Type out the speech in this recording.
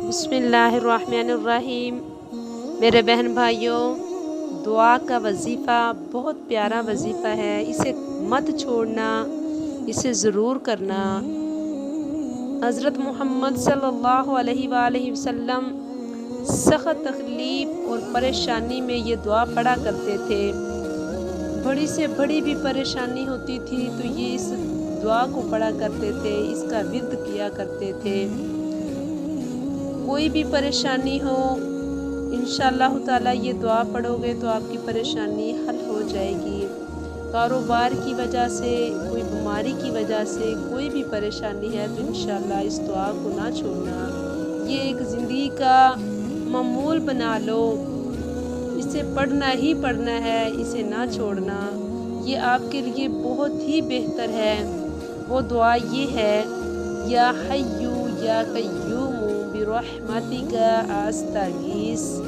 بسم اللہ الرحمن الرحیم۔ میرے بہن بھائیوں، دعا کا وظیفہ بہت پیارا وظیفہ ہے، اسے مت چھوڑنا، اسے ضرور کرنا۔ حضرت محمد صلی اللہ علیہ وآلہ وسلم سخت تکلیف اور پریشانی میں یہ دعا پڑھا کرتے تھے۔ بڑی سے بڑی بھی پریشانی ہوتی تھی تو یہ اس دعا کو پڑھا کرتے تھے، اس کا ورد کیا کرتے تھے۔ کوئی بھی پریشانی ہو، انشاءاللہ تعالی یہ دعا پڑھو گے تو آپ کی پریشانی حل ہو جائے گی۔ کاروبار کی وجہ سے، کوئی بیماری کی وجہ سے کوئی بھی پریشانی ہے تو انشاءاللہ اس دعا کو نہ چھوڑنا۔ یہ ایک زندگی کا معمول بنا لو، اسے پڑھنا ہی پڑھنا ہے، اسے نہ چھوڑنا۔ یہ آپ کے لیے بہت ہی بہتر ہے۔ وہ دعا یہ ہے، یا حیو یا قیوم برحمتک استغیث۔